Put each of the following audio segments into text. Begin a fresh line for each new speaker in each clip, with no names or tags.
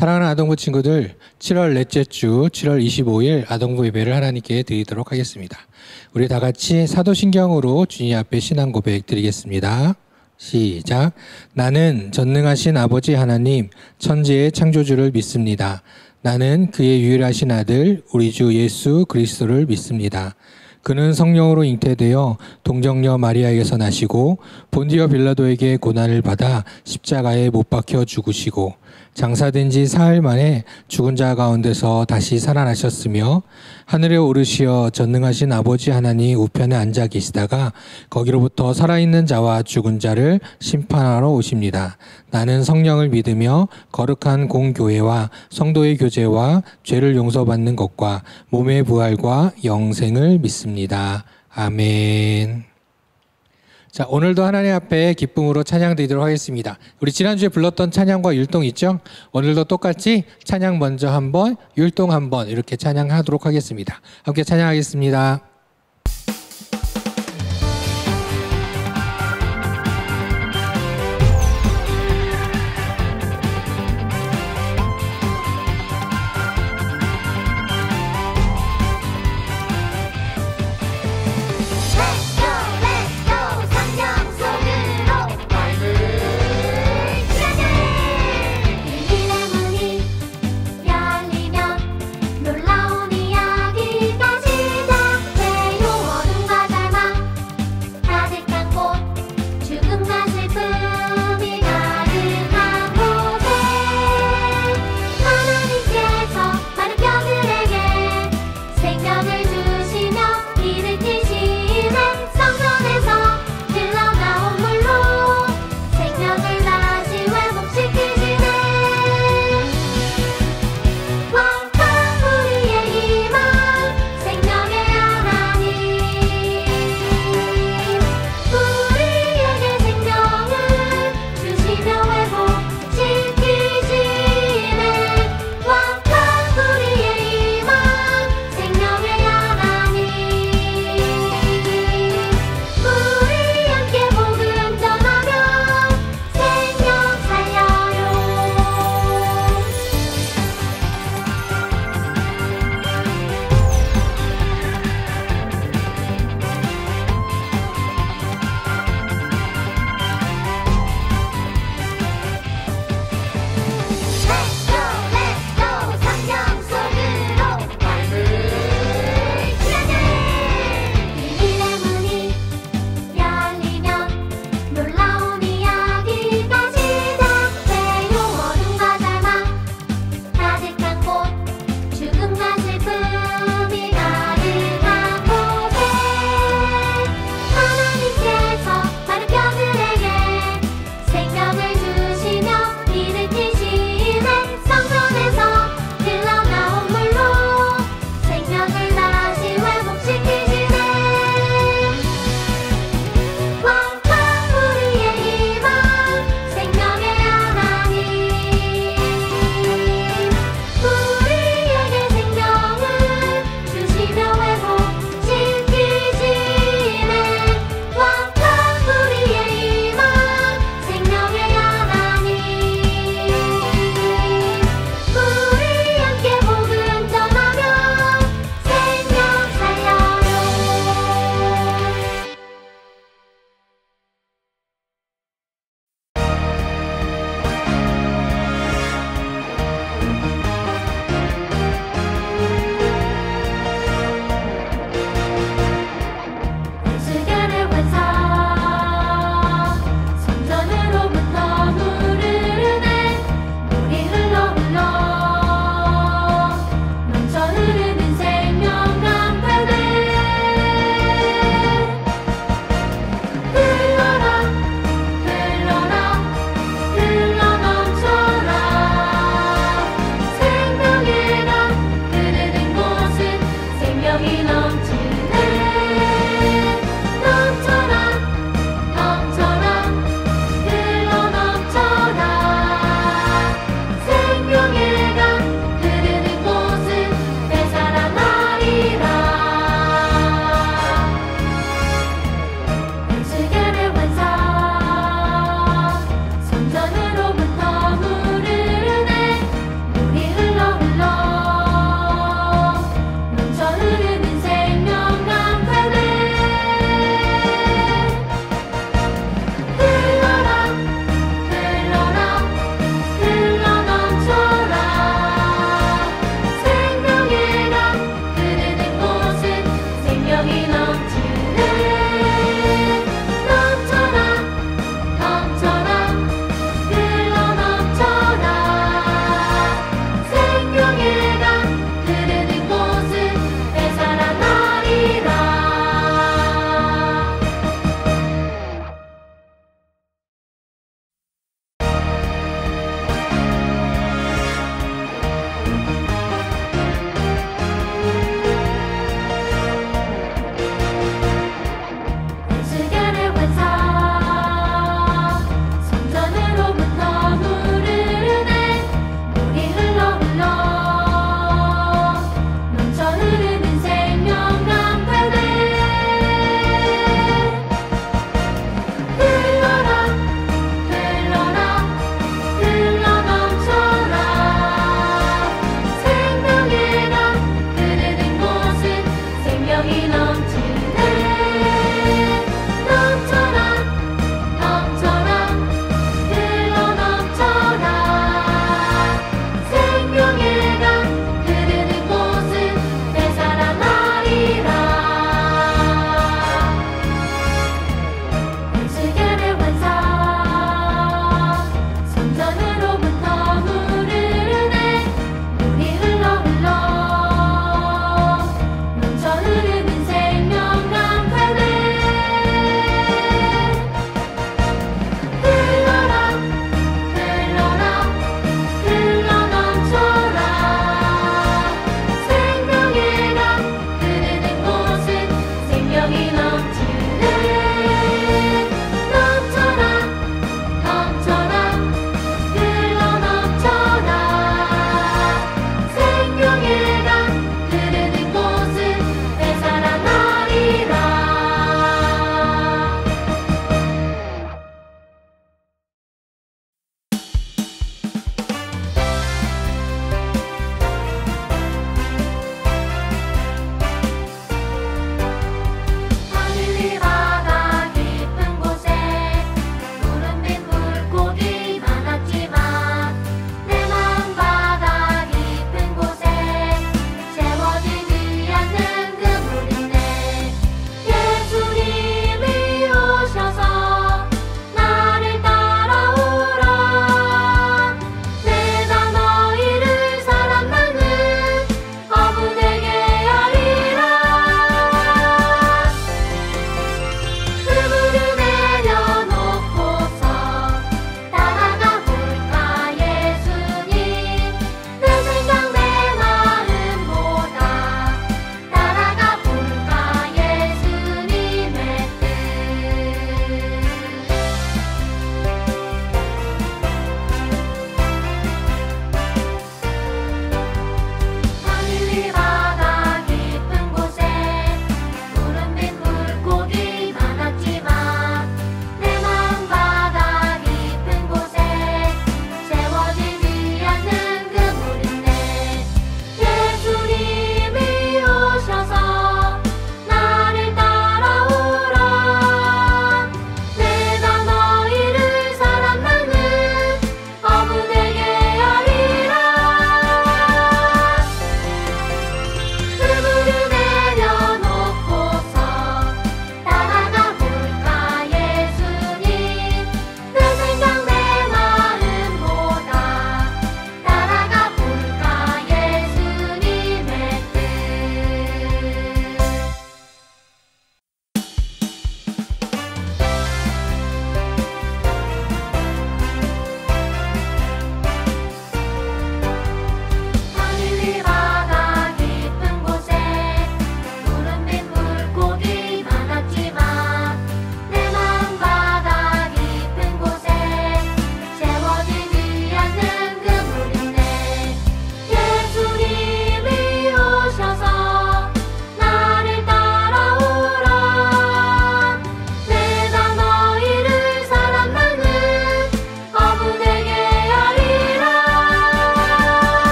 사랑하는 아동부 친구들, 7월 넷째 주 7월 25일 아동부 예배를 하나님께 드리도록 하겠습니다. 우리 다 같이 사도신경으로 주님 앞에 신앙 고백 드리겠습니다. 시작. 나는 전능하신 아버지 하나님, 천지의 창조주를 믿습니다. 나는 그의 유일하신 아들, 우리 주 예수 그리스도를 믿습니다. 그는 성령으로 잉태되어 동정녀 마리아에게서 나시고 본디어 빌라도에게 고난을 받아 십자가에 못 박혀 죽으시고 장사된 지 사흘 만에 죽은 자 가운데서 다시 살아나셨으며 하늘에 오르시어 전능하신 아버지 하나님 우편에 앉아 계시다가 거기로부터 살아있는 자와 죽은 자를 심판하러 오십니다. 나는 성령을 믿으며 거룩한 공교회와 성도의 교제와 죄를 용서받는 것과 몸의 부활과 영생을 믿습니다. 아멘. 자, 오늘도 하나님 앞에 기쁨으로 찬양 드리도록 하겠습니다. 우리 지난주에 불렀던 찬양과 율동 있죠? 오늘도 똑같이 찬양 먼저 한번, 율동 한번 이렇게 찬양하도록 하겠습니다. 함께 찬양하겠습니다.
열리면 놀라운 이야기가 시작돼.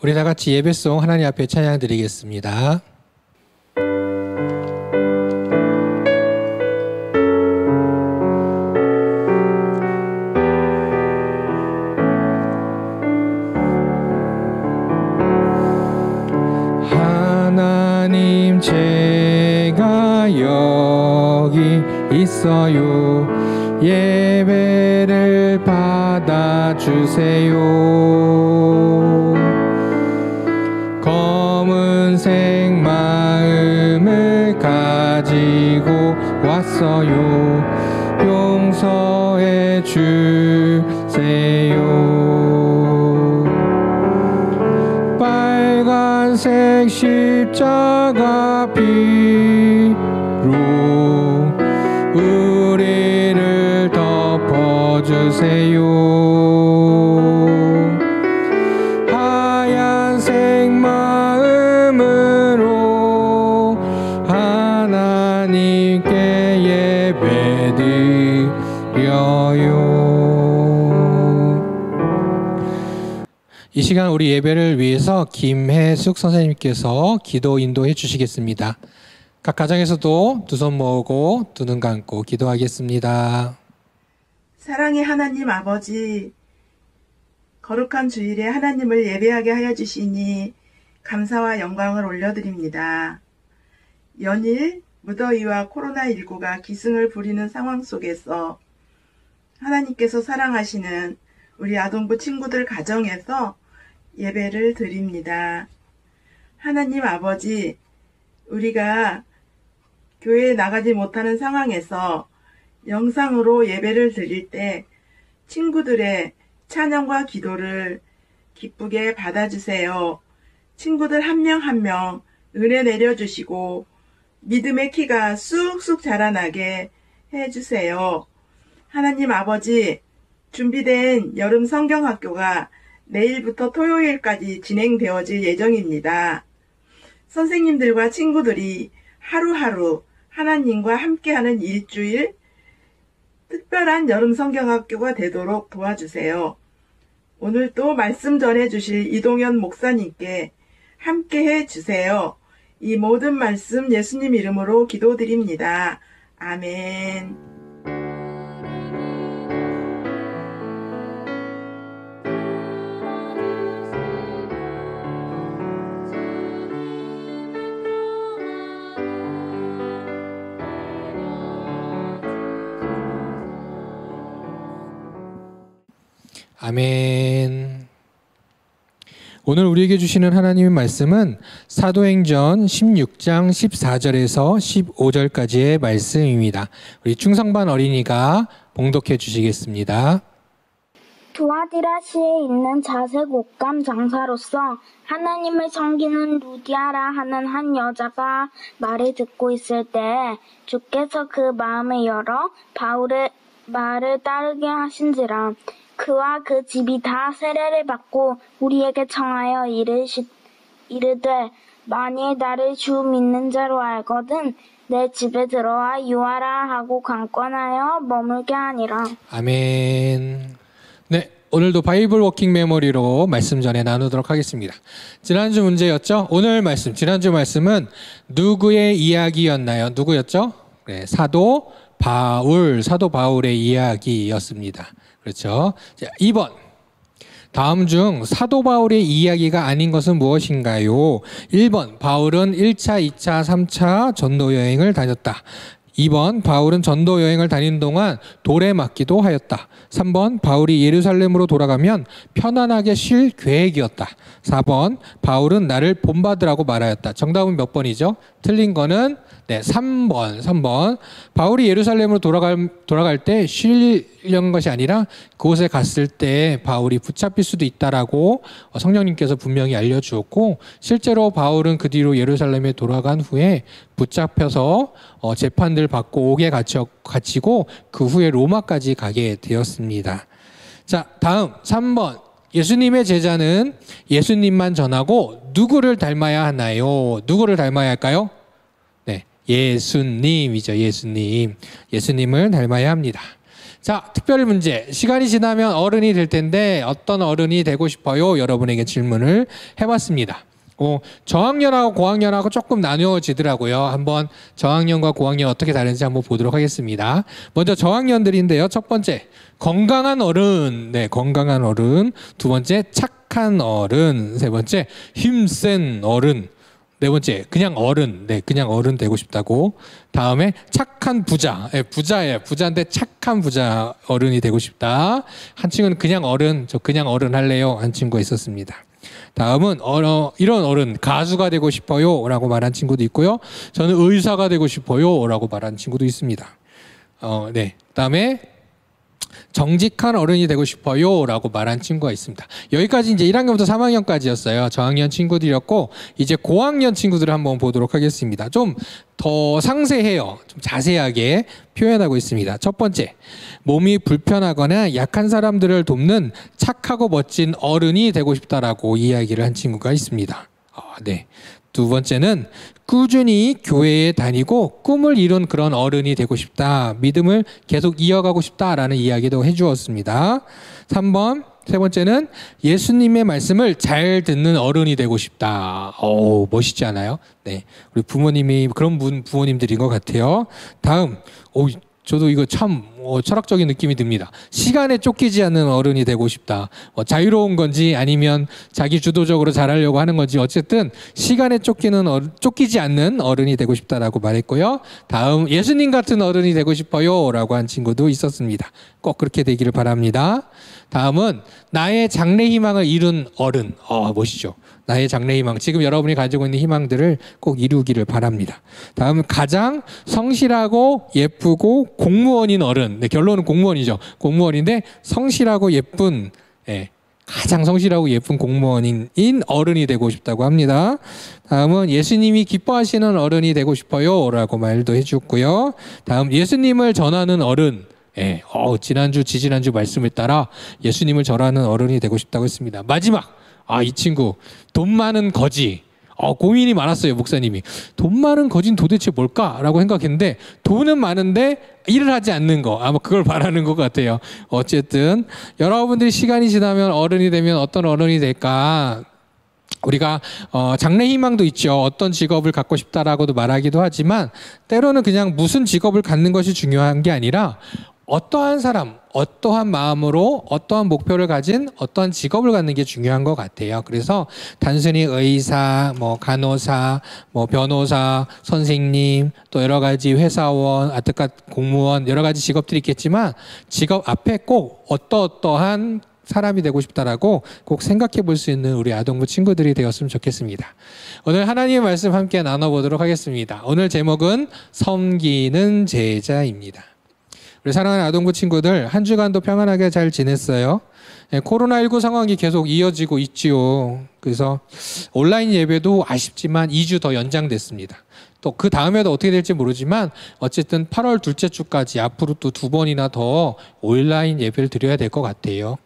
우리 다 같이 예배송 하나님 앞에 찬양 드리겠습니다. 하나님 제가 여기 있어요. 예배를 받아주세요. 검은색 마음을 가지고 왔어요. 용서해 주세요. 빨간색 십자가 피로 우리를 덮어주세요. 하얀색 마음으로 하나님께 예배드려요. 이 시간 우리 예배를 위해서 김혜숙 선생님께서 기도 인도해 주시겠습니다. 각 가정에서도 두 손 모으고 두 눈 감고 기도하겠습니다.
사랑의 하나님 아버지, 거룩한 주일에 하나님을 예배하게 하여 주시니 감사와 영광을 올려드립니다. 연일 무더위와 코로나19가 기승을 부리는 상황 속에서 하나님께서 사랑하시는 우리 아동부 친구들 가정에서 예배를 드립니다. 하나님 아버지, 우리가 교회에 나가지 못하는 상황에서 영상으로 예배를 드릴 때 친구들의 찬양과 기도를 기쁘게 받아주세요. 친구들 한 명 한 명 은혜 내려주시고 믿음의 키가 쑥쑥 자라나게 해주세요. 하나님 아버지, 준비된 여름 성경학교가 내일부터 토요일까지 진행되어질 예정입니다. 선생님들과 친구들이 하루하루 하나님과 함께하는 일주일, 특별한 여름 성경학교가 되도록 도와주세요. 오늘 또 말씀 전해주실 이동현 목사님께 함께해 주세요. 이 모든 말씀 예수님 이름으로 기도드립니다. 아멘.
아멘. 오늘 우리에게 주시는 하나님의 말씀은 사도행전 16장 14절에서 15절까지의 말씀입니다. 우리 충성반 어린이가 봉독해 주시겠습니다.
두아디라시에 있는 자색 옷감 장사로서 하나님을 섬기는 루디아라 하는 한 여자가 말을 듣고 있을 때 주께서 그 마음을 열어 바울의 말을 따르게 하신지라. 그와 그 집이 다 세례를 받고 우리에게 청하여 이르되 만일 나를 주 믿는 자로 알거든 내 집에 들어와 유하라 하고 강권하여 머물게 하니라.
아멘. 네, 오늘도 바이블 워킹 메모리로 말씀 전해 나누도록 하겠습니다. 지난주 문제였죠? 오늘 말씀, 지난주 말씀은 누구의 이야기였나요? 누구였죠? 네, 사도 바울의 이야기였습니다. 그렇죠? 자, 2번. 다음 중 사도 바울의 이야기가 아닌 것은 무엇인가요? 1번. 바울은 1차, 2차, 3차 전도 여행을 다녔다. 2번. 바울은 전도 여행을 다닌 동안 돌에 맞기도 하였다. 3번. 바울이 예루살렘으로 돌아가면 편안하게 쉴 계획이었다. 4번. 바울은 나를 본받으라고 말하였다. 정답은 몇 번이죠? 틀린 거는 3번. 바울이 예루살렘으로 돌아갈 때 쉬려는 것이 아니라 그곳에 갔을 때 바울이 붙잡힐 수도 있다라고 성령님께서 분명히 알려주었고, 실제로 바울은 그 뒤로 예루살렘에 돌아간 후에 붙잡혀서 재판들 받고 옥에 갇히고 그 후에 로마까지 가게 되었습니다. 자, 다음 3번. 예수님의 제자는 예수님만 전하고 누구를 닮아야 하나요? 누구를 닮아야 할까요? 예수님이죠. 예수님을 닮아야 합니다. 자, 특별 문제. 시간이 지나면 어른이 될 텐데 어떤 어른이 되고 싶어요? 여러분에게 질문을 해봤습니다. 저학년하고 고학년하고 조금 나누어지더라고요. 한번 저학년과 고학년 어떻게 다른지 한번 보도록 하겠습니다. 먼저 저학년들인데요. 첫 번째, 건강한 어른. 네, 건강한 어른. 두 번째, 착한 어른. 세 번째, 힘센 어른. 네 번째, 그냥 어른. 네, 그냥 어른 되고 싶다고. 다음에 착한 부자. 네, 부자예요. 부자인데 착한 부자 어른이 되고 싶다. 한 친구는 그냥 어른, 저 그냥 어른 할래요. 한 친구가 있었습니다. 다음은 이런 어른, 가수가 되고 싶어요 라고 말한 친구도 있고요. 저는 의사가 되고 싶어요 라고 말한 친구도 있습니다. 네. 그다음에 정직한 어른이 되고 싶어요 라고 말한 친구가 있습니다. 여기까지 이제 1학년부터 3학년까지였어요. 저학년 친구들이었고, 이제 고학년 친구들을 한번 보도록 하겠습니다. 좀 더 상세해요. 좀 자세하게 표현하고 있습니다. 첫 번째, 몸이 불편하거나 약한 사람들을 돕는 착하고 멋진 어른이 되고 싶다라고 이야기를 한 친구가 있습니다. 네. 두 번째는 꾸준히 교회에 다니고 꿈을 이룬 그런 어른이 되고 싶다. 믿음을 계속 이어가고 싶다라는 이야기도 해주었습니다. 3번, 세 번째는 예수님의 말씀을 잘 듣는 어른이 되고 싶다. 멋있지 않아요? 네. 우리 부모님이 그런 부모님들인 것 같아요. 다음, 저도 이거 참 철학적인 느낌이 듭니다. 시간에 쫓기지 않는 어른이 되고 싶다. 자유로운 건지 아니면 자기 주도적으로 잘하려고 하는 건지 어쨌든 시간에 쫓기지 않는 어른이 되고 싶다라고 말했고요. 다음, 예수님 같은 어른이 되고 싶어요 라고 한 친구도 있었습니다. 꼭 그렇게 되기를 바랍니다. 다음은 나의 장래 희망을 이룬 어른. 멋있죠. 나의 장래 희망, 지금 여러분이 가지고 있는 희망들을 꼭 이루기를 바랍니다. 다음, 가장 성실하고 예쁘고 공무원인 어른. 네, 결론은 공무원이죠. 공무원인데 성실하고 예쁜, 가장 성실하고 예쁜 공무원인 어른이 되고 싶다고 합니다. 다음은 예수님이 기뻐하시는 어른이 되고 싶어요 라고 말도 해주고요. 다음, 예수님을 전하는 어른. 지난주, 지지난주 말씀을 따라 예수님을 전하는 어른이 되고 싶다고 했습니다. 마지막, 이 친구, 돈 많은 거지. 고민이 많았어요, 목사님이. 돈 많은 거지는 도대체 뭘까라고 생각했는데, 돈은 많은데 일을 하지 않는 거. 아마 그걸 말하는 것 같아요. 어쨌든 여러분들이 시간이 지나면 어른이 되면 어떤 어른이 될까? 우리가 장래 희망도 있죠. 어떤 직업을 갖고 싶다라고도 말하기도 하지만, 때로는 그냥 무슨 직업을 갖는 것이 중요한 게 아니라 어떠한 사람, 어떠한 마음으로 어떠한 목표를 가진 어떠한 직업을 갖는 게 중요한 것 같아요. 그래서 단순히 의사, 간호사, 변호사, 선생님, 또 여러 가지 회사원, 아트깥 공무원, 여러 가지 직업들이 있겠지만 직업 앞에 꼭 어떠한 사람이 되고 싶다라고 꼭 생각해 볼 수 있는 우리 아동부 친구들이 되었으면 좋겠습니다. 오늘 하나님의 말씀 함께 나눠보도록 하겠습니다. 오늘 제목은 섬기는 제자입니다. 우리 사랑하는 아동부 친구들, 한 주간도 평안하게 잘 지냈어요? 코로나19 상황이 계속 이어지고 있지요. 그래서 온라인 예배도 아쉽지만 2주 더 연장됐습니다. 또 그 다음에도 어떻게 될지 모르지만 어쨌든 8월 둘째 주까지 앞으로 또 2번이나 더 온라인 예배를 드려야 될 것 같아요.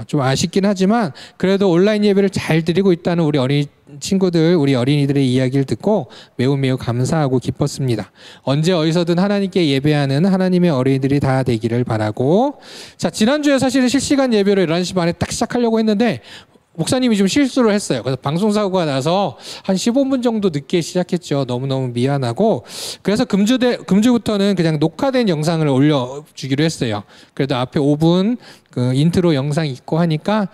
좀 아쉽긴 하지만 그래도 온라인 예배를 잘 드리고 있다는 우리 어린 친구들, 우리 어린이들의 이야기를 듣고 매우 감사하고 기뻤습니다. 언제 어디서든 하나님께 예배하는 하나님의 어린이들이 다 되기를 바라고, 자, 지난주에 사실은 실시간 예배를 11시 반에 딱 시작하려고 했는데 목사님이 좀 실수를 했어요. 그래서 방송사고가 나서 한 15분 정도 늦게 시작했죠. 너무너무 미안하고, 그래서 금주부터는 그냥 녹화된 영상을 올려주기로 했어요. 그래도 앞에 5분 그 인트로 영상 있고 하니까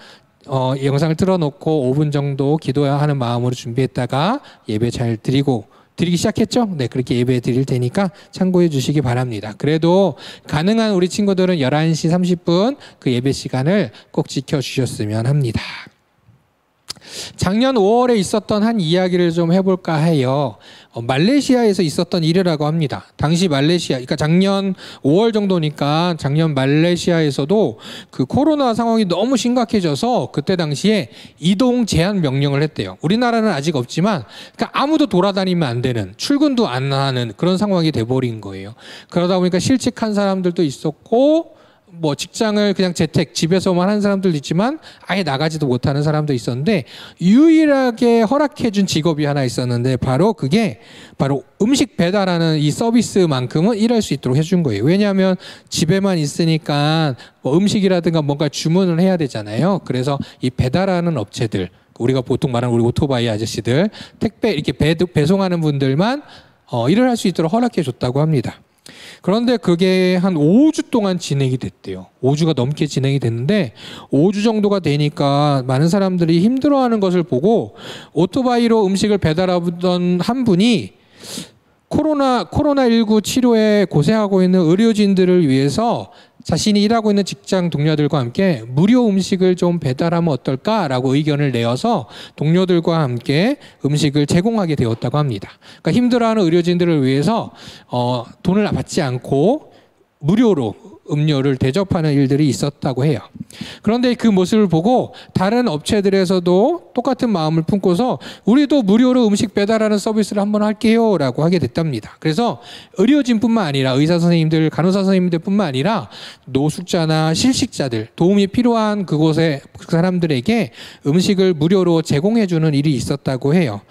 영상을 틀어놓고 5분 정도 기도하는 마음으로 준비했다가 예배 잘 드리기 시작했죠? 네, 그렇게 예배 드릴 테니까 참고해 주시기 바랍니다. 그래도 가능한 우리 친구들은 11시 30분 그 예배 시간을 꼭 지켜주셨으면 합니다. 작년 5월에 있었던 한 이야기를 좀 해볼까 해요. 말레이시아에서 있었던 일이라고 합니다. 당시 말레이시아, 그러니까 작년 5월 정도니까 작년 말레이시아에서도 그 코로나 상황이 너무 심각해져서 그때 당시에 이동 제한 명령을 했대요. 우리나라는 아직 없지만 그러니까 아무도 돌아다니면 안 되는, 출근도 안 하는 그런 상황이 돼버린 거예요. 그러다 보니까 실직한 사람들도 있었고 뭐 직장을 그냥 재택 집에서만 하는 사람들도 있지만 아예 나가지도 못하는 사람도 있었는데 유일하게 허락해준 직업이 하나 있었는데 바로 그게 바로 음식 배달하는 이 서비스만큼은 일할 수 있도록 해준 거예요. 왜냐하면 집에만 있으니까 뭐 음식이라든가 뭔가 주문을 해야 되잖아요. 그래서 이 배달하는 업체들, 우리가 보통 말하는 우리 오토바이 아저씨들, 택배 이렇게 배송하는 분들만 일을 할 수 있도록 허락해 줬다고 합니다. 그런데 그게 한 5주 동안 진행이 됐대요. 5주가 넘게 진행이 됐는데 5주 정도가 되니까 많은 사람들이 힘들어하는 것을 보고 오토바이로 음식을 배달하던 한 분이 코로나19 치료에 고생하고 있는 의료진들을 위해서 자신이 일하고 있는 직장 동료들과 함께 무료 음식을 좀 배달하면 어떨까라고 의견을 내어서 동료들과 함께 음식을 제공하게 되었다고 합니다. 그러니까 힘들어하는 의료진들을 위해서 돈을 받지 않고 무료로 음료를 대접하는 일들이 있었다고 해요. 그런데 그 모습을 보고 다른 업체들에서도 똑같은 마음을 품고서 우리도 무료로 음식 배달하는 서비스를 한번 할게요 라고 하게 됐답니다. 그래서 의료진뿐만 아니라 의사 선생님들, 간호사 선생님들뿐만 아니라 노숙자나 실식자들, 도움이 필요한 그곳에 그 사람들에게 음식을 무료로 제공해주는 일이 있었다고 해요.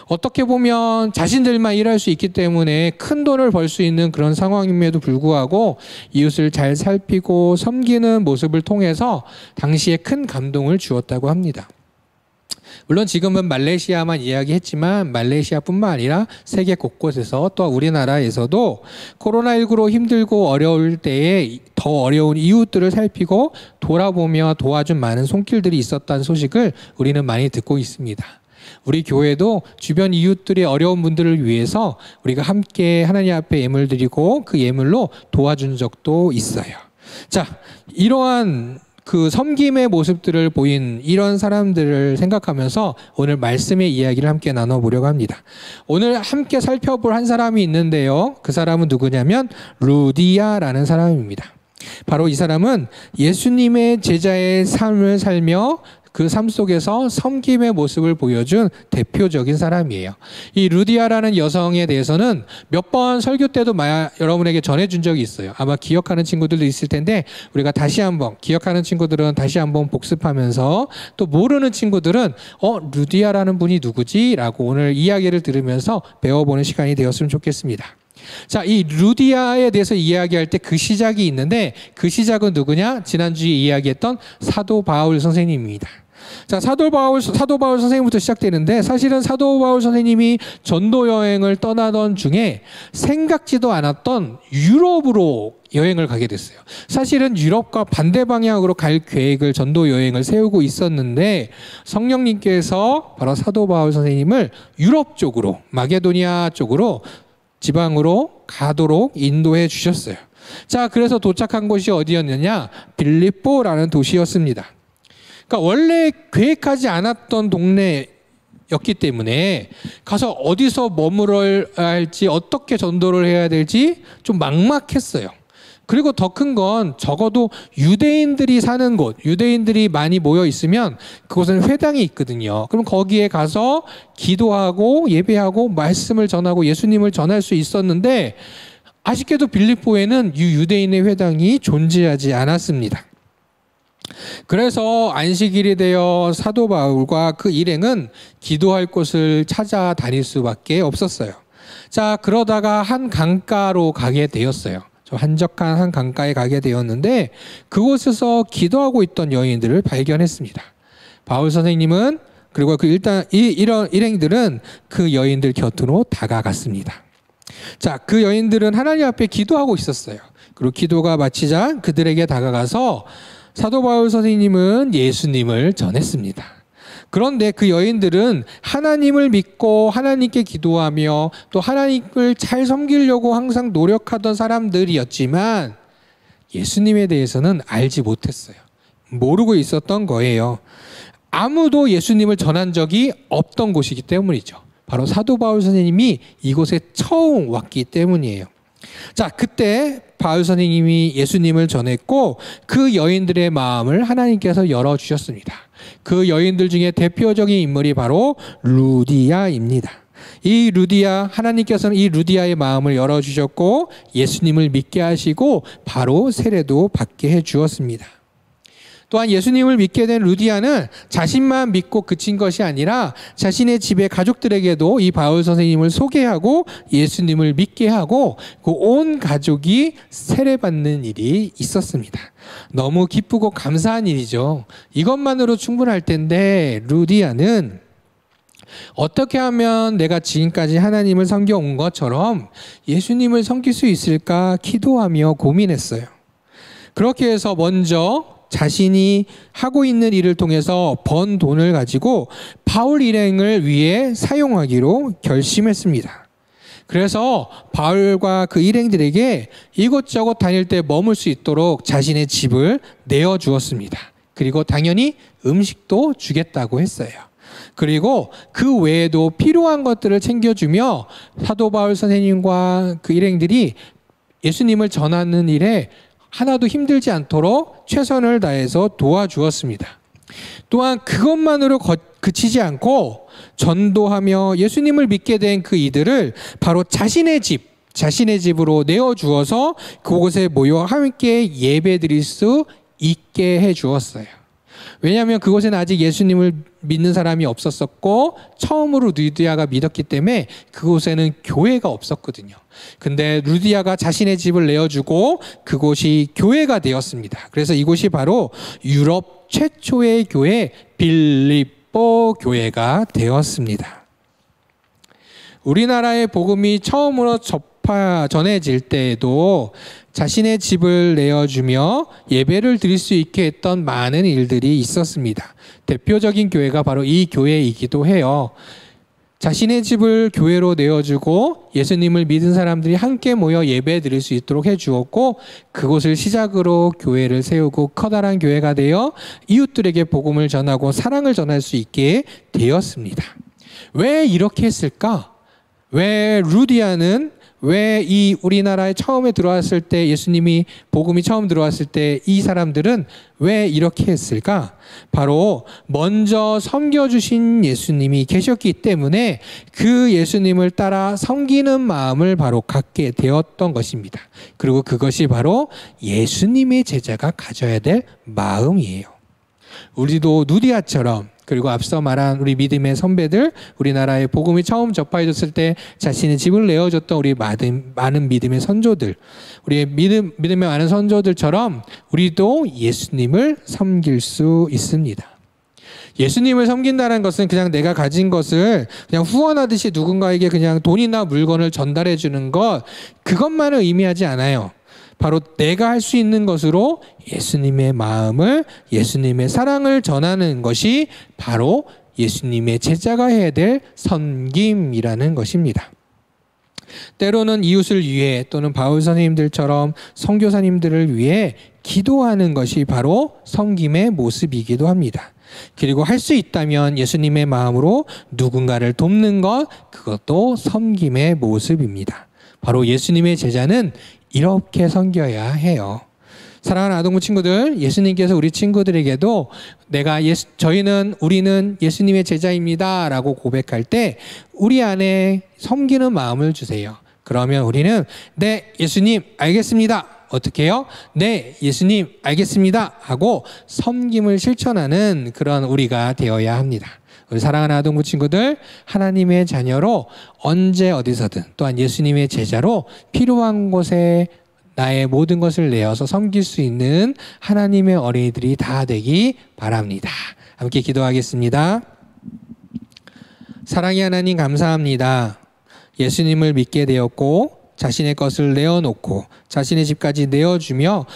어떻게 보면 자신들만 일할 수 있기 때문에 큰 돈을 벌 수 있는 그런 상황임에도 불구하고 이웃을 잘 살피고 섬기는 모습을 통해서 당시에 큰 감동을 주었다고 합니다. 물론 지금은 말레이시아만 이야기했지만 말레이시아뿐만 아니라 세계 곳곳에서 또 우리나라에서도 코로나19로 힘들고 어려울 때에 더 어려운 이웃들을 살피고 돌아보며 도와준 많은 손길들이 있었다는 소식을 우리는 많이 듣고 있습니다. 우리 교회도 주변 이웃들의 어려운 분들을 위해서 우리가 함께 하나님 앞에 예물 드리고 그 예물로 도와준 적도 있어요. 자, 이러한 그 섬김의 모습들을 보인 이런 사람들을 생각하면서 오늘 말씀의 이야기를 함께 나눠보려고 합니다. 오늘 함께 살펴볼 한 사람이 있는데요. 그 사람은 누구냐면 루디아라는 사람입니다. 바로 이 사람은 예수님의 제자의 삶을 살며 그 삶 속에서 섬김의 모습을 보여준 대표적인 사람이에요. 이 루디아라는 여성에 대해서는 몇 번 설교 때도 여러분에게 전해준 적이 있어요. 아마 기억하는 친구들도 있을 텐데 우리가 다시 한번, 기억하는 친구들은 다시 한번 복습하면서 또 모르는 친구들은 루디아라는 분이 누구지? 라고 오늘 이야기를 들으면서 배워보는 시간이 되었으면 좋겠습니다. 자, 이 루디아에 대해서 이야기할 때 그 시작이 있는데 그 시작은 누구냐? 지난주에 이야기했던 사도 바울 선생님입니다. 자, 사도 바울 선생님부터 시작되는데 사실은 사도 바울 선생님이 전도 여행을 떠나던 중에 생각지도 않았던 유럽으로 여행을 가게 됐어요. 사실은 유럽과 반대 방향으로 갈 계획을 전도 여행을 세우고 있었는데 성령님께서 바로 사도 바울 선생님을 유럽 쪽으로, 마게도니아 쪽으로 지방으로 가도록 인도해 주셨어요. 자, 그래서 도착한 곳이 어디였느냐? 빌립보라는 도시였습니다. 그러니까 원래 계획하지 않았던 동네였기 때문에 가서 어디서 머물어야 할지, 어떻게 전도를 해야 될지 좀 막막했어요. 그리고 더 큰 건 적어도 유대인들이 사는 곳, 유대인들이 많이 모여 있으면 그곳은 회당이 있거든요. 그럼 거기에 가서 기도하고 예배하고 말씀을 전하고 예수님을 전할 수 있었는데 아쉽게도 빌립보에는 유대인의 회당이 존재하지 않았습니다. 그래서 안식일이 되어 사도 바울과 그 일행은 기도할 곳을 찾아다닐 수밖에 없었어요. 자, 그러다가 한 강가로 가게 되었어요. 한적한 한 강가에 가게 되었는데 그곳에서 기도하고 있던 여인들을 발견했습니다. 바울 선생님은 그리고 이런 일행들은 그 여인들 곁으로 다가갔습니다. 자, 그 여인들은 하나님 앞에 기도하고 있었어요. 그리고 기도가 마치자 그들에게 다가가서 사도 바울 선생님은 예수님을 전했습니다. 그런데 그 여인들은 하나님을 믿고 하나님께 기도하며 또 하나님을 잘 섬기려고 항상 노력하던 사람들이었지만 예수님에 대해서는 알지 못했어요. 모르고 있었던 거예요. 아무도 예수님을 전한 적이 없던 곳이기 때문이죠. 바로 사도 바울 선생님이 이곳에 처음 왔기 때문이에요. 자, 그때 바울 선생님이 예수님을 전했고 그 여인들의 마음을 하나님께서 열어주셨습니다. 그 여인들 중에 대표적인 인물이 바로 루디아입니다. 이 루디아, 하나님께서는 이 루디아의 마음을 열어주셨고 예수님을 믿게 하시고 바로 세례도 받게 해주었습니다. 또한 예수님을 믿게 된 루디아는 자신만 믿고 그친 것이 아니라 자신의 집의 가족들에게도 이 바울 선생님을 소개하고 예수님을 믿게 하고 그 온 가족이 세례받는 일이 있었습니다. 너무 기쁘고 감사한 일이죠. 이것만으로 충분할 텐데 루디아는 어떻게 하면 내가 지금까지 하나님을 섬겨온 것처럼 예수님을 섬길 수 있을까 기도하며 고민했어요. 그렇게 해서 먼저 자신이 하고 있는 일을 통해서 번 돈을 가지고 바울 일행을 위해 사용하기로 결심했습니다. 그래서 바울과 그 일행들에게 이곳저곳 다닐 때 머물 수 있도록 자신의 집을 내어주었습니다. 그리고 당연히 음식도 주겠다고 했어요. 그리고 그 외에도 필요한 것들을 챙겨주며 사도 바울 선생님과 그 일행들이 예수님을 전하는 일에 하나도 힘들지 않도록 최선을 다해서 도와주었습니다. 또한 그것만으로 그치지 않고 전도하며 예수님을 믿게 된 그 이들을 바로 자신의 집으로 내어주어서 그곳에 모여 함께 예배드릴 수 있게 해주었어요. 왜냐하면 그곳에는 아직 예수님을 믿는 사람이 없었었고 처음으로 루디아가 믿었기 때문에 그곳에는 교회가 없었거든요. 근데 루디아가 자신의 집을 내어주고 그곳이 교회가 되었습니다. 그래서 이곳이 바로 유럽 최초의 교회 빌립보 교회가 되었습니다. 우리나라의 복음이 처음으로 전해질 때에도 자신의 집을 내어주며 예배를 드릴 수 있게 했던 많은 일들이 있었습니다. 대표적인 교회가 바로 이 교회이기도 해요. 자신의 집을 교회로 내어주고 예수님을 믿은 사람들이 함께 모여 예배 드릴 수 있도록 해주었고 그곳을 시작으로 교회를 세우고 커다란 교회가 되어 이웃들에게 복음을 전하고 사랑을 전할 수 있게 되었습니다. 왜 이렇게 했을까? 왜 루디아는 왜 이 우리나라에 처음에 들어왔을 때 예수님이 복음이 처음 들어왔을 때 이 사람들은 왜 이렇게 했을까? 바로 먼저 섬겨주신 예수님이 계셨기 때문에 그 예수님을 따라 섬기는 마음을 바로 갖게 되었던 것입니다. 그리고 그것이 바로 예수님의 제자가 가져야 될 마음이에요. 우리도 루디아처럼 그리고 앞서 말한 우리 믿음의 선배들, 우리나라에 복음이 처음 접해졌을 때 자신의 집을 내어줬던 우리 많은 믿음의 선조들, 우리의 믿음의 많은 선조들처럼 우리도 예수님을 섬길 수 있습니다. 예수님을 섬긴다는 것은 그냥 내가 가진 것을 그냥 후원하듯이 누군가에게 그냥 돈이나 물건을 전달해 주는 것, 그것만을 의미하지 않아요. 바로 내가 할 수 있는 것으로 예수님의 마음을, 예수님의 사랑을 전하는 것이 바로 예수님의 제자가 해야 될 섬김이라는 것입니다. 때로는 이웃을 위해 또는 바울 선생님들처럼 선교사님들을 위해 기도하는 것이 바로 섬김의 모습이기도 합니다. 그리고 할 수 있다면 예수님의 마음으로 누군가를 돕는 것, 그것도 섬김의 모습입니다. 바로 예수님의 제자는 이렇게 섬겨야 해요. 사랑하는 아동부 친구들, 예수님께서 우리 친구들에게도 우리는 예수님의 제자입니다 라고 고백할 때 우리 안에 섬기는 마음을 주세요. 그러면 우리는 네, 예수님 알겠습니다. 어떻게 해요? 네, 예수님 알겠습니다 하고 섬김을 실천하는 그런 우리가 되어야 합니다. 우리 사랑하는 아동부 친구들, 하나님의 자녀로 언제 어디서든 또한 예수님의 제자로 필요한 곳에 나의 모든 것을 내어서 섬길 수 있는 하나님의 어린이들이 다 되기 바랍니다. 함께 기도하겠습니다. 사랑의 하나님 감사합니다. 예수님을 믿게 되었고 자신의 것을 내어놓고 자신의 집까지 내어주며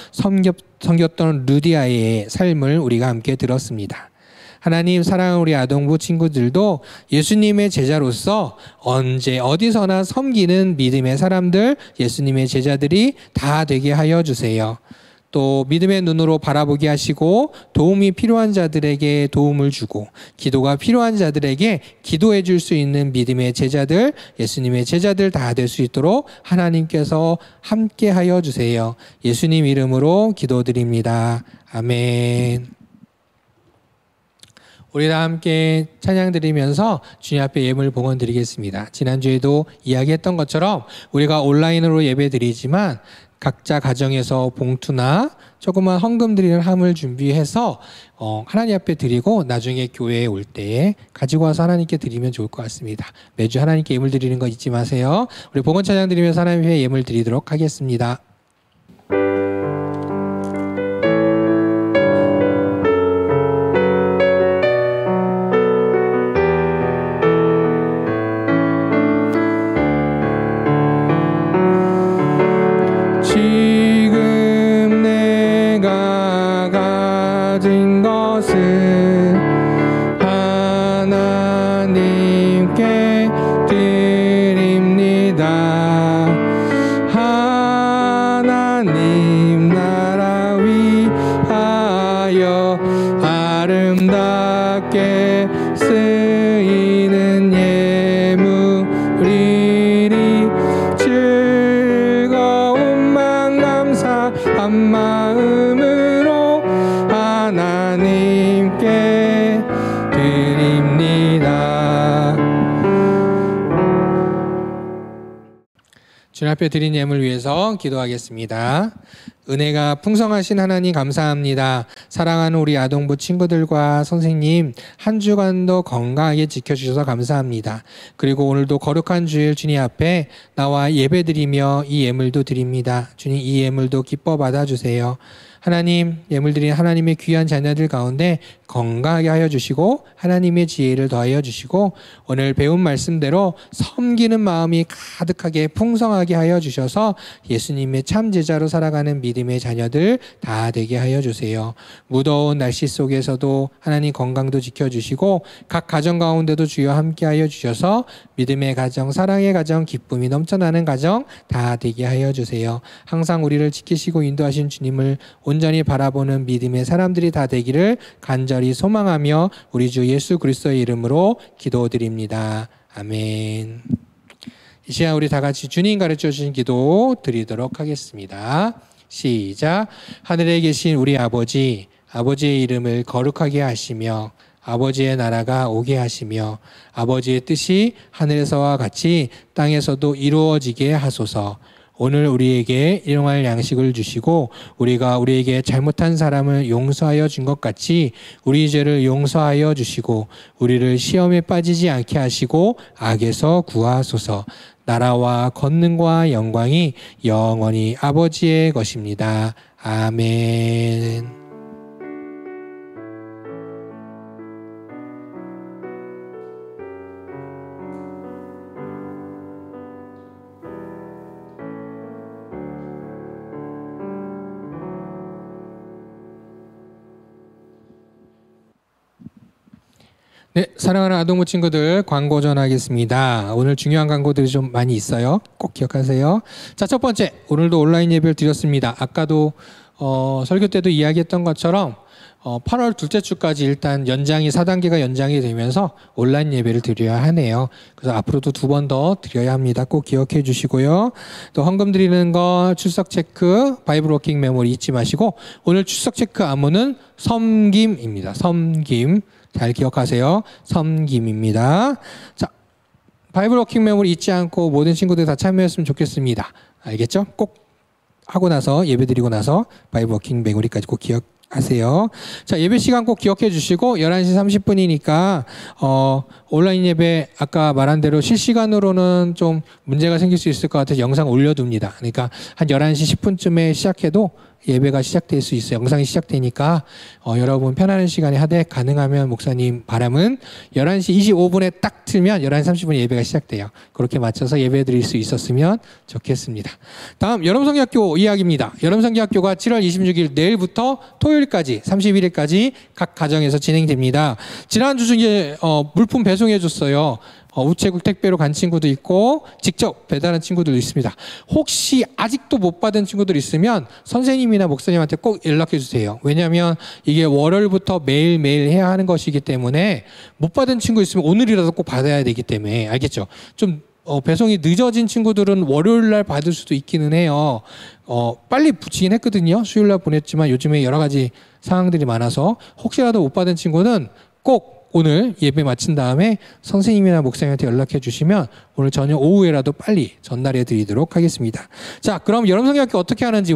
섬겼던 루디아의 삶을 우리가 함께 들었습니다. 하나님, 사랑하는 우리 아동부 친구들도 예수님의 제자로서 언제 어디서나 섬기는 믿음의 사람들, 예수님의 제자들이 다 되게 하여 주세요. 또 믿음의 눈으로 바라보게 하시고 도움이 필요한 자들에게 도움을 주고 기도가 필요한 자들에게 기도해 줄 수 있는 믿음의 제자들, 예수님의 제자들 다 될 수 있도록 하나님께서 함께 하여 주세요. 예수님 이름으로 기도드립니다. 아멘. 우리 다 함께 찬양 드리면서 주님 앞에 예물 봉헌 드리겠습니다. 지난주에도 이야기했던 것처럼 우리가 온라인으로 예배 드리지만 각자 가정에서 봉투나 조그만 헌금 드리는 함을 준비해서 하나님 앞에 드리고 나중에 교회에 올 때 가지고 와서 하나님께 드리면 좋을 것 같습니다. 매주 하나님께 예물 드리는 거 잊지 마세요. 우리 봉헌 찬양 드리면서 하나님 앞에 예물 드리도록 하겠습니다. 지금 내가 가진 것은 하나님께 드립니다. 하나님 나라 위하여 아름답게 쓰이는 예물이니 한 마음으로 하나님께 드립니다. 주님 앞에 드린 예물 위해서 기도하겠습니다. 은혜가 풍성하신 하나님 감사합니다. 사랑하는 우리 아동부 친구들과 선생님 한 주간도 건강하게 지켜주셔서 감사합니다. 그리고 오늘도 거룩한 주일 주님 앞에 나와 예배드리며 이 예물도 드립니다. 주님 이 예물도 기뻐 받아주세요. 하나님 예물 드린 하나님의 귀한 자녀들 가운데 건강하게 하여 주시고 하나님의 지혜를 더하여 주시고 오늘 배운 말씀대로 섬기는 마음이 가득하게 풍성하게 하여 주셔서 예수님의 참 제자로 살아가는 믿음의 자녀들 다 되게 하여 주세요. 무더운 날씨 속에서도 하나님 건강도 지켜주시고 각 가정 가운데도 주여 함께 하여 주셔서 믿음의 가정, 사랑의 가정, 기쁨이 넘쳐나는 가정 다 되게 하여 주세요. 항상 우리를 지키시고 인도하신 주님을 온전히 바라보는 믿음의 사람들이 다 되기를 간절히 소망하며 우리 주 예수 그리스도의 이름으로 기도드립니다. 아멘. 이 시간 우리 다 같이 주님 가르쳐 주신 기도 드리도록 하겠습니다. 시작. 하늘에 계신 우리 아버지, 아버지의 이름을 거룩하게 하시며 아버지의 나라가 오게 하시며 아버지의 뜻이 하늘에서와 같이 땅에서도 이루어지게 하소서. 오늘 우리에게 일용할 양식을 주시고 우리가 우리에게 잘못한 사람을 용서하여 준 것 같이 우리 죄를 용서하여 주시고 우리를 시험에 빠지지 않게 하시고 악에서 구하소서. 나라와 권능과 영광이 영원히 아버지의 것입니다. 아멘. 네, 사랑하는 아동부 친구들 광고 전하겠습니다. 오늘 중요한 광고들이 좀 많이 있어요. 꼭 기억하세요. 자, 첫 번째, 오늘도 온라인 예배를 드렸습니다. 아까도 설교 때도 이야기했던 것처럼 8월 둘째 주까지 일단 연장이 4단계가 연장이 되면서 온라인 예배를 드려야 하네요. 그래서 앞으로도 2번 더 드려야 합니다. 꼭 기억해 주시고요. 또 헌금 드리는 거 출석 체크, 바이블 워킹 메모리 잊지 마시고 오늘 출석 체크 안무는 섬김입니다. 섬김. 잘 기억하세요. 섬김입니다. 자, 바이블 워킹 메모리 잊지 않고 모든 친구들 다 참여했으면 좋겠습니다. 알겠죠? 꼭 하고 나서 예배 드리고 나서 바이블 워킹 메모리까지 꼭 기억하세요. 자, 예배 시간 꼭 기억해 주시고 11시 30분이니까 온라인 예배 아까 말한 대로 실시간으로는 좀 문제가 생길 수 있을 것 같아서 영상 올려둡니다. 그러니까 한 11시 10분쯤에 시작해도 예배가 시작될 수 있어요. 영상이 시작되니까 여러분 편안한 시간에 하되 가능하면 목사님 바람은 11시 25분에 딱 틀면 11시 30분에 예배가 시작돼요. 그렇게 맞춰서 예배 드릴 수 있었으면 좋겠습니다. 다음 여름성경학교 이야기입니다. 여름성경학교가 7월 26일 내일부터 토요일까지 31일까지 각 가정에서 진행됩니다. 지난주 중에 물품 배송해 줬어요. 우체국 택배로 간 친구도 있고 직접 배달한 친구들도 있습니다. 혹시 아직도 못 받은 친구들 있으면 선생님이나 목사님한테 꼭 연락해 주세요. 왜냐하면 이게 월요일부터 매일매일 해야 하는 것이기 때문에 못 받은 친구 있으면 오늘이라도 꼭 받아야 되기 때문에 알겠죠? 좀 배송이 늦어진 친구들은 월요일날 받을 수도 있기는 해요. 빨리 붙이긴 했거든요. 수요일날 보냈지만 요즘에 여러 가지 상황들이 많아서 혹시라도 못 받은 친구는 꼭 오늘 예배 마친 다음에 선생님이나 목사님한테 연락해 주시면 오늘 저녁 오후에라도 빨리 전달해 드리도록 하겠습니다. 자, 그럼 여러분 성경학교 어떻게 하는지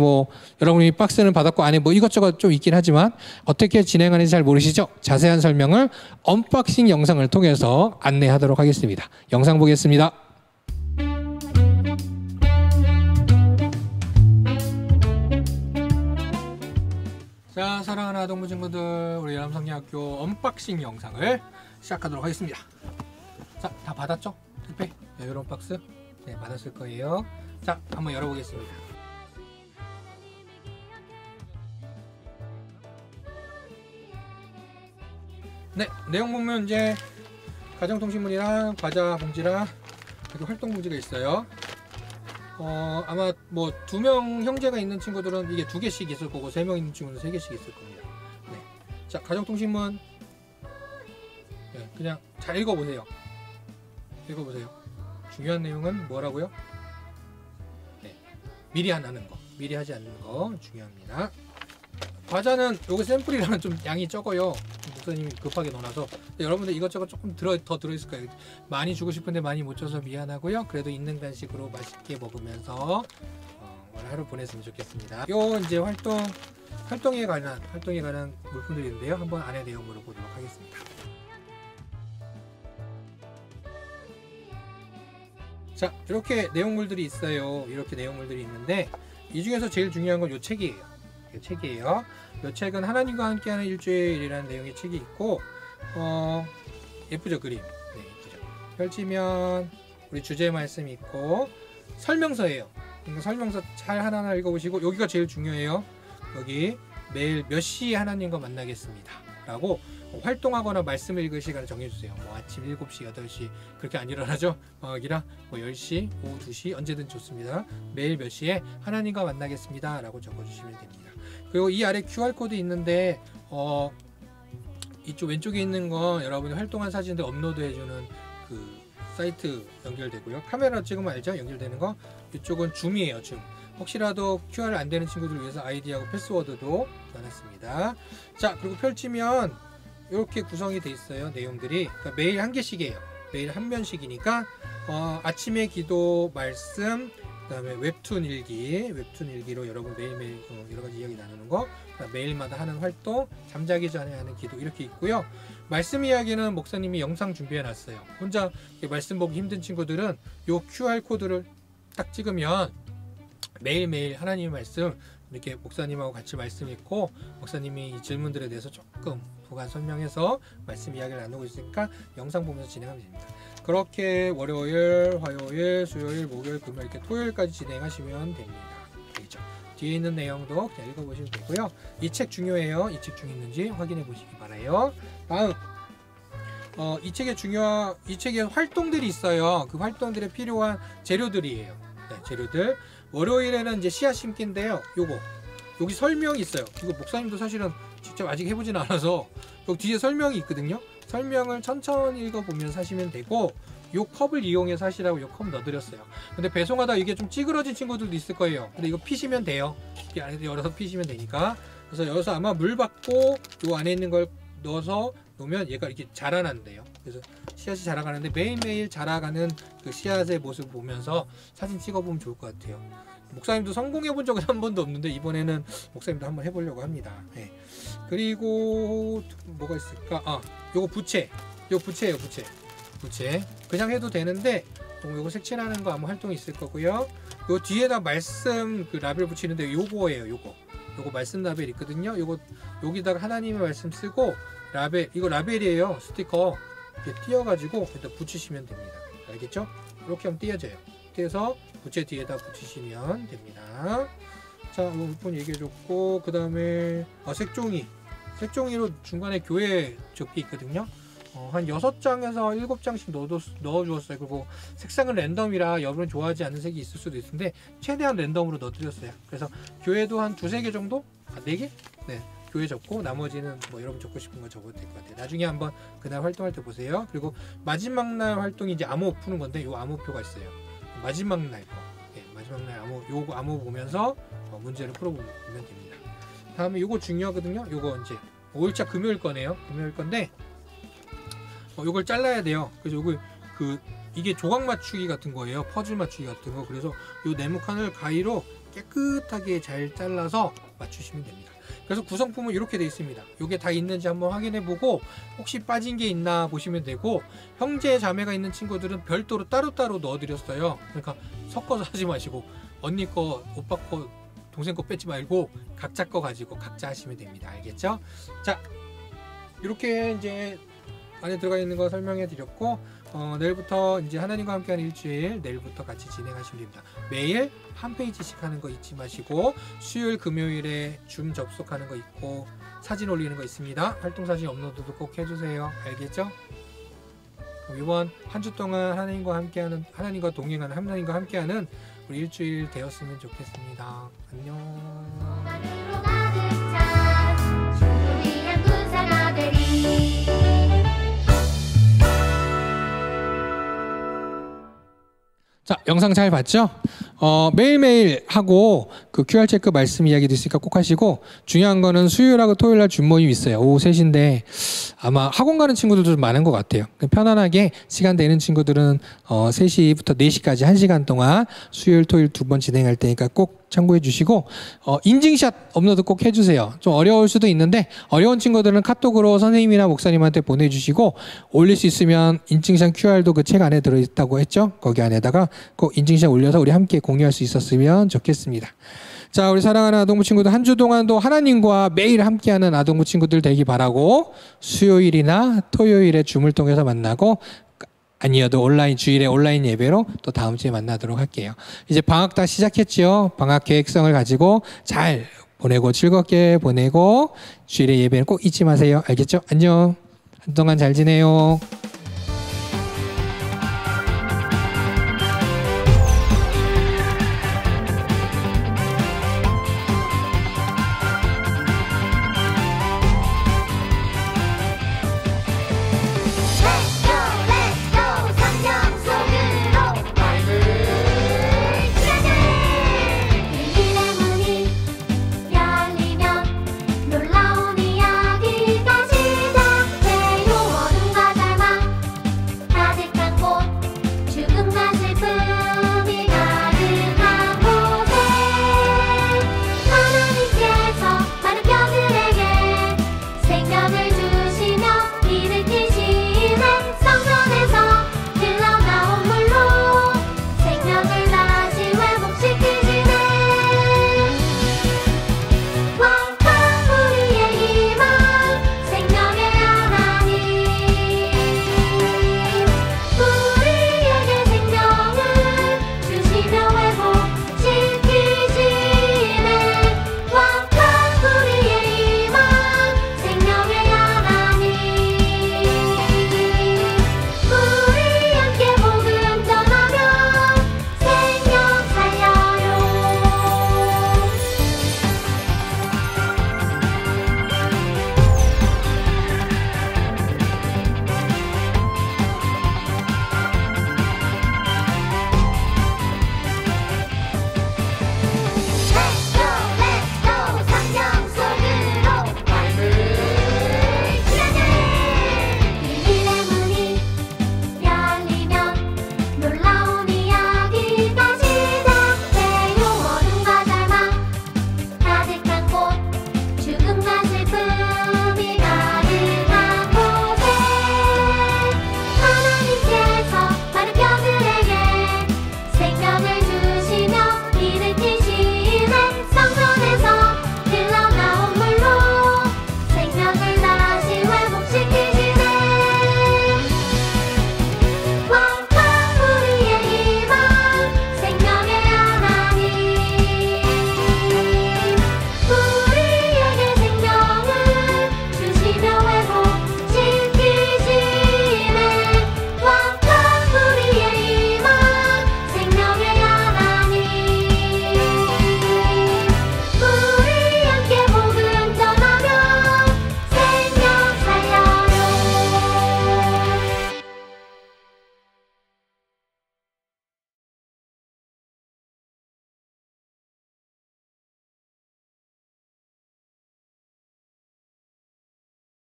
여러분이 박스는 받았고 안에 이것저것 좀 있긴 하지만 어떻게 진행하는지 잘 모르시죠? 자세한 설명을 언박싱 영상을 통해서 안내하도록 하겠습니다. 영상 보겠습니다. 자, 사랑하는 아동부 친구들, 우리 여람성경학교 언박싱 영상을 시작하도록 하겠습니다. 자, 다 받았죠? 택배? 네, 이런 박스? 네, 받았을 거예요. 자, 한번 열어보겠습니다. 네, 내용 보면 이제 가정통신문이랑 과자 봉지랑 그리고 활동 봉지가 있어요. 아마 2명 형제가 있는 친구들은 이게 2개씩 있을 거고 3명 있는 친구는 3개씩 있을 겁니다. 네. 자, 가정통신문 네, 그냥 잘 읽어보세요. 중요한 내용은 뭐라고요? 네. 미리 안 하는 거, 미리 하지 않는 거 중요합니다. 과자는 요거 샘플이라는 좀 양이 적어요. 목사님이 급하게 넣어놔서. 여러분들 이것저것 조금 더 들어있을 거예요. 많이 주고 싶은데 많이 못 줘서 미안하고요. 그래도 있는 간식으로 맛있게 먹으면서 오늘 하루 보냈으면 좋겠습니다. 요 이제 활동에 관한 물품들이 있는데요. 한번 안에 내용으로 보도록 하겠습니다. 자, 이렇게 내용물들이 있어요. 이렇게 내용물들이 있는데 이 중에서 제일 중요한 건 요 책이에요. 이 책은 하나님과 함께하는 일주일이라는 내용의 책이 있고 예쁘죠, 그림. 네, 예쁘죠. 펼치면 우리 주제 말씀이 있고 설명서예요. 설명서 잘 하나하나 읽어보시고 여기가 제일 중요해요. 여기 매일 몇 시에 하나님과 만나겠습니다 라고 활동하거나 말씀 읽을 시간을 정해주세요. 아침 7시, 8시 그렇게 안 일어나죠? 방학이라 10시, 오후 2시 언제든 좋습니다. 매일 몇 시에 하나님과 만나겠습니다 라고 적어주시면 됩니다. 그리고 이 아래 QR코드 있는데 이쪽 왼쪽에 있는 건 여러분이 활동한 사진들 업로드해주는 그 사이트 연결되고요. 카메라 찍으면 알죠? 연결되는 거. 이쪽은 줌이에요. 줌. 혹시라도 QR 안 되는 친구들을 위해서 아이디하고 패스워드도 넣어놨습니다. 자, 그리고 펼치면 이렇게 구성이 돼 있어요. 내용들이. 그러니까 매일 한 개씩이에요. 매일 한 면씩이니까 아침에 기도, 말씀, 그 다음에 웹툰 일기로 여러분 매일매일 여러가지 이야기 나누는 거, 매일마다 하는 활동, 잠자기 전에 하는 기도 이렇게 있고요. 말씀 이야기는 목사님이 영상 준비해 놨어요. 혼자 말씀 보기 힘든 친구들은 요 QR코드를 딱 찍으면 매일매일 하나님의 말씀 이렇게 목사님하고 같이 말씀 읽고 목사님이 이 질문들에 대해서 조금 부가 설명해서 말씀 이야기를 나누고 있으니까 영상 보면서 진행하면 됩니다. 그렇게 월요일, 화요일, 수요일, 목요일, 금요일 이렇게 토요일까지 진행하시면 됩니다. 알겠죠? 뒤에 있는 내용도 그냥 읽어보시면 되고요. 이 책 중요해요. 이 책 중요했는지 확인해 보시기 바라요. 다음 이 책에 활동들이 있어요. 그 활동들에 필요한 재료들이에요. 네, 재료들. 월요일에는 이제 씨앗 심기인데요. 여기 설명이 있어요. 이거 목사님도 사실은 직접 아직 해보진 않아서 여기 뒤에 설명이 있거든요. 설명을 천천히 읽어보면서 하시면 되고 요 컵을 이용해서 하시라고 요 컵 넣어드렸어요. 근데 배송하다 이게 좀 찌그러진 친구들도 있을 거예요. 근데 이거 피시면 돼요. 이 안에 열어서 피시면 되니까. 그래서 여기서 아마 물 받고 요 안에 있는 걸 넣어서 놓으면 얘가 이렇게 자라난대요. 그래서 씨앗이 자라가는데 매일매일 자라가는 그 씨앗의 모습을 보면서 사진 찍어보면 좋을 것 같아요. 목사님도 성공해본 적은 한 번도 없는데 이번에는 목사님도 한번 해보려고 합니다. 네. 그리고 뭐가 있을까? 요거 부채. 요거 부채예요. 부채. 그냥 해도 되는데 요거 색칠하는 거 아마 활동이 있을 거고요. 요 뒤에다 말씀 그 라벨 붙이는데 요거예요. 요거 말씀 라벨 있거든요. 요거 여기다가 하나님의 말씀 쓰고 이거 라벨이에요. 스티커 이렇게 띄어가지고 일단 붙이시면 됩니다. 알겠죠? 이렇게 하면 띄어져요. 띄어서 부채 뒤에다 붙이시면 됩니다. 자, 물품 얘기해줬고 그 다음에 색종이로 중간에 교회 접기 있거든요. 한 6장에서 7장씩 넣어주었어요. 그리고 색상은 랜덤이라 여러분 좋아하지 않는 색이 있을 수도 있는데 최대한 랜덤으로 넣어드렸어요. 그래서 교회도 한 2-3개 정도? 4개? 네, 교회 접고 나머지는 여러분 적고 싶은 거 적어도 될 것 같아요. 나중에 한번 그날 활동할 때 보세요. 그리고 마지막 날 활동이 이제 암호 푸는 건데 요 암호표가 있어요. 마지막 날 거. 네, 마지막 날 요거 암호 보면서 문제를 풀어보면 됩니다. 다음에 요거 중요하거든요. 요거 이제 5일차 금요일 거네요. 금요일 건데 요걸 잘라야 돼요. 그래서 요걸 이게 조각 맞추기 같은 거예요. 퍼즐 맞추기 같은 거. 그래서 요 네모칸을 가위로 깨끗하게 잘 잘라서 맞추시면 됩니다. 그래서 구성품은 이렇게 되어 있습니다. 요게 다 있는지 한번 확인해 보고 혹시 빠진 게 있나 보시면 되고, 형제 자매가 있는 친구들은 별도로 따로따로 넣어 드렸어요. 그러니까 섞어서 하지 마시고 언니 거, 오빠 거, 동생 거 뺏지 말고 각자 거 가지고 각자 하시면 됩니다. 알겠죠? 자, 이렇게 이제 안에 들어가 있는 거 설명해 드렸고, 내일부터 이제 하나님과 함께하는 일주일, 내일부터 같이 진행하시면 됩니다. 매일 한 페이지씩 하는 거 잊지 마시고, 수요일 금요일에 줌 접속하는 거 있고 사진 올리는 거 있습니다. 활동사진 업로드도 꼭 해주세요. 알겠죠? 이번 한 주 동안 하나님과 동행하는, 하나님과 함께하는 우리 일주일 되었으면 좋겠습니다. 안녕.
하늘로 가득 찬 주님의 군사가 되리.
자, 영상 잘 봤죠? 매일매일 하고 그 QR 체크 말씀 이야기도 있으니까 꼭 하시고, 중요한 거는 수요일하고 토요일날 줌 모임 있어요. 오후 3시인데 아마 학원 가는 친구들도 좀 많은 것 같아요. 편안하게 시간 되는 친구들은 3시부터 4시까지 1시간 동안 수요일 토요일 2번 진행할 테니까 꼭 참고해 주시고, 인증샷 업로드 꼭 해주세요. 좀 어려울 수도 있는데 어려운 친구들은 카톡으로 선생님이나 목사님한테 보내주시고, 올릴 수 있으면 인증샷 QR도 그 책 안에 들어있다고 했죠? 거기 안에다가 꼭 인증샷 올려서 우리 함께 공유할 수 있었으면 좋겠습니다. 자, 우리 사랑하는 아동부 친구들, 한 주 동안도 하나님과 매일 함께하는 아동부 친구들 되기 바라고, 수요일이나 토요일에 줌을 통해서 만나고, 아니어도 주일에 온라인 예배로 또 다음 주에 만나도록 할게요. 이제 방학 다 시작했죠. 방학 계획성을 가지고 잘 보내고 즐겁게 보내고, 주일에 예배는 꼭 잊지 마세요. 알겠죠? 안녕. 한동안 잘 지내요.